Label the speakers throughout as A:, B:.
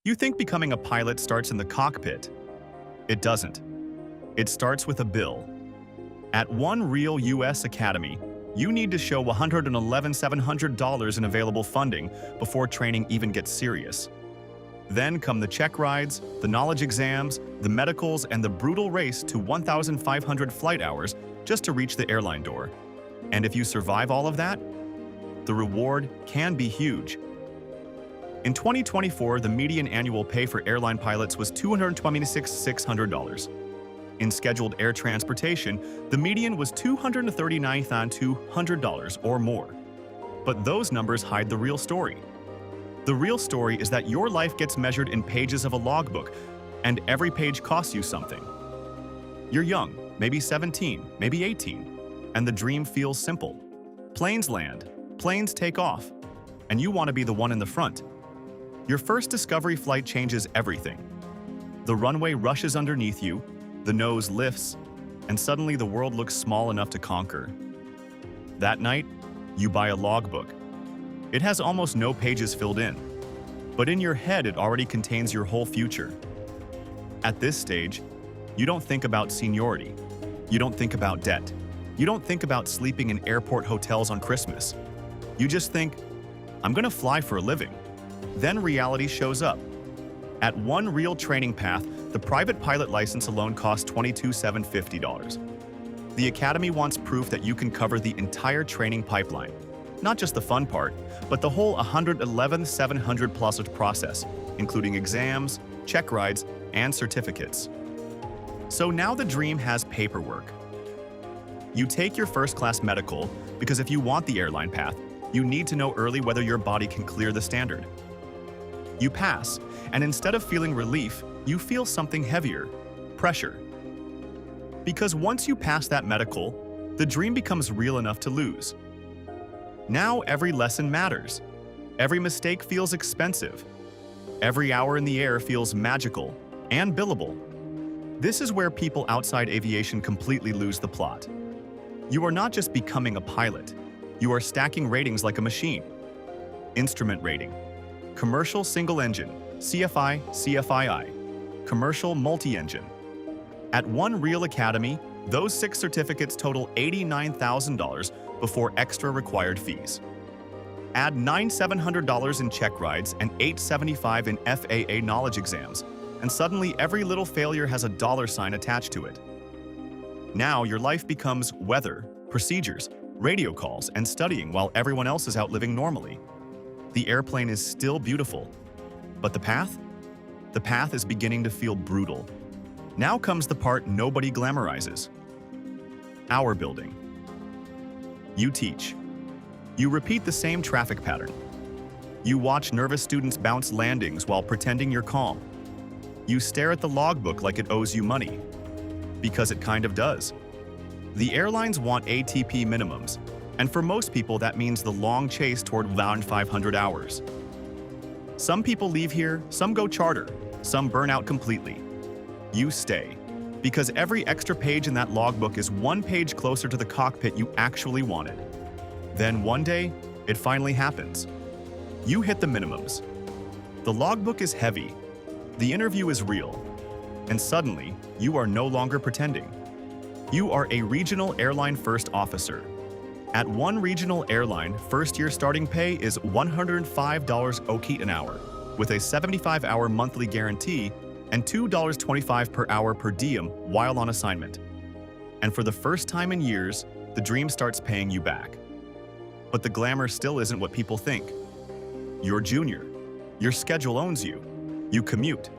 A: You think becoming a pilot starts in the cockpit. It doesn't. It starts with a bill. At one real U.S. academy, you need to show $111,700 in available funding before training even gets serious. Then come the check rides, the knowledge exams, the medicals, and the brutal race to 1,500 flight hours just to reach the airline door. And if you survive all of that, the reward can be huge. In 2024, the median annual pay for airline pilots was $226,600. In scheduled air transportation, the median was $239,200 or more. But those numbers hide the real story. The real story is that your life gets measured in pages of a logbook, and every page costs you something. You're young, maybe 17, maybe 18, and the dream feels simple. Planes land, planes take off, and you want to be the one in the front. Your first discovery flight changes everything. The runway rushes underneath you, the nose lifts, and suddenly the world looks small enough to conquer. That night, you buy a logbook. It has almost no pages filled in, but in your head it already contains your whole future. At this stage, you don't think about seniority. You don't think about debt. You don't think about sleeping in airport hotels on Christmas. You just think, I'm gonna fly for a living. Then reality shows up. At one real training path, the private pilot license alone costs $22,750. The Academy wants proof that you can cover the entire training pipeline, not just the fun part, but the whole $111,700+ process, including exams, check rides, and certificates. So now the dream has paperwork. You take your first-class medical because if you want the airline path, you need to know early whether your body can clear the standard. You pass, and instead of feeling relief, you feel something heavier, pressure. Because once you pass that medical, the dream becomes real enough to lose. Now every lesson matters. Every mistake feels expensive. Every hour in the air feels magical and billable. This is where people outside aviation completely lose the plot. You are not just becoming a pilot. You are stacking ratings like a machine. Instrument rating. Commercial single engine, CFI, CFII. Commercial multi-engine. At one real academy, those 6 certificates total $89,000 before extra required fees. Add $9,700 in check rides and $875 in FAA knowledge exams, and suddenly every little failure has a $sign attached to it. Now your life becomes weather, procedures, radio calls, and studying while everyone else is out living normally. The airplane is still beautiful, but the path? The path is beginning to feel brutal. Now comes the part nobody glamorizes. Hour building. You teach. You repeat the same traffic pattern. You watch nervous students bounce landings while pretending you're calm. You stare at the logbook like it owes you money. Because it kind of does. The airlines want ATP minimums, and for most people that means the long chase toward around 500 hours. Some people leave here, some go charter, some burn out completely. You stay, because every extra page in that logbook is one page closer to the cockpit you actually wanted. Then one day, it finally happens. You hit the minimums. The logbook is heavy. The interview is real. And suddenly, you are no longer pretending. You are a regional airline first officer. At one regional airline, first-year starting pay is $105 OT an hour, with a 75-hour monthly guarantee and $2.25 per hour per diem while on assignment. And for the first time in years, the dream starts paying you back. But the glamour still isn't what people think. You're junior. Your schedule owns you. You commute.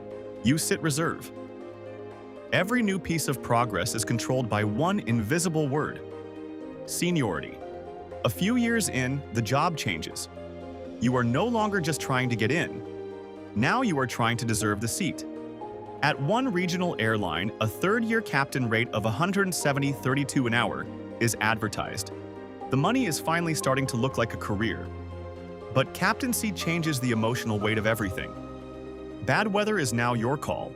A: You sit reserve. Every new piece of progress is controlled by one invisible word: seniority. A few years in, the job changes. You are no longer just trying to get in. Now you are trying to deserve the seat. At one regional airline, a third-year captain rate of $170.32 an hour is advertised. The money is finally starting to look like a career. But captaincy changes the emotional weight of everything. Bad weather is now your call.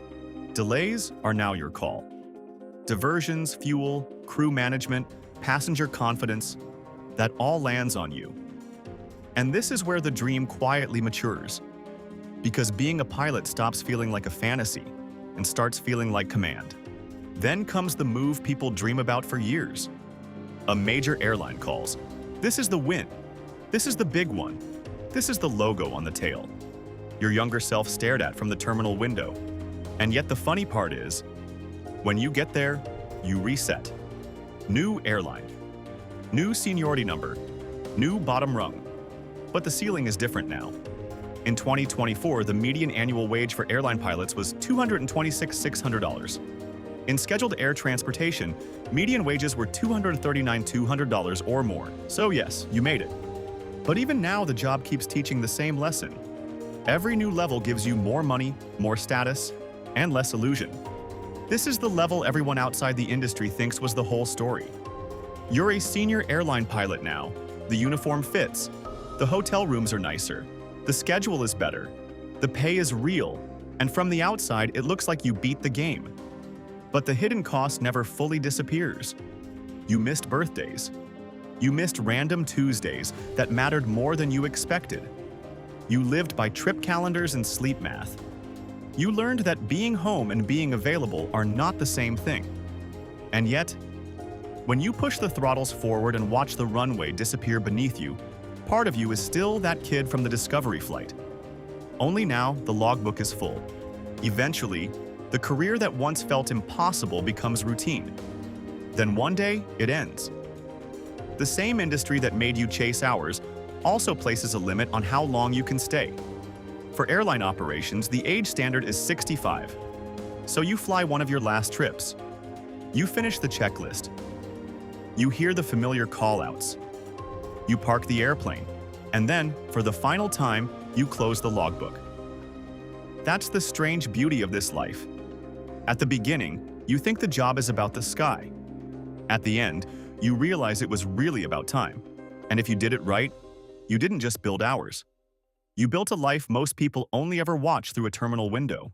A: Delays are now your call. Diversions, fuel, crew management, passenger confidence, that all lands on you. And this is where the dream quietly matures. because being a pilot stops feeling like a fantasy and starts feeling like command. Then comes the move people dream about for years. A major airline calls. This is the win. This is the big one. This is the logo on the tail. Your younger self stared at from the terminal window. And yet the funny part is, when you get there, you reset. New airline. New seniority number. New bottom rung. But the ceiling is different now. In 2024, the median annual wage for airline pilots was $226,600. In scheduled air transportation, median wages were $239,200 or more. So yes, you made it. But even now, the job keeps teaching the same lesson. Every new level gives you more money, more status, and less illusion. This is the level everyone outside the industry thinks was the whole story. You're a senior airline pilot now. The uniform fits. The hotel rooms are nicer. The schedule is better. The pay is real. And from the outside, it looks like you beat the game. But the hidden cost never fully disappears. You missed birthdays. You missed random Tuesdays that mattered more than you expected. You lived by trip calendars and sleep math. You learned that being home and being available are not the same thing. And yet, when you push the throttles forward and watch the runway disappear beneath you, part of you is still that kid from the Discovery flight. Only now, the logbook is full. Eventually, the career that once felt impossible becomes routine. Then one day, it ends. The same industry that made you chase hours also places a limit on how long you can stay. For airline operations, the age standard is 65. So you fly one of your last trips. You finish the checklist. You hear the familiar call-outs. You park the airplane. And then, for the final time, you close the logbook. That's the strange beauty of this life. At the beginning, you think the job is about the sky. At the end, you realize it was really about time. And if you did it right, you didn't just build hours. You built a life most people only ever watch through a terminal window.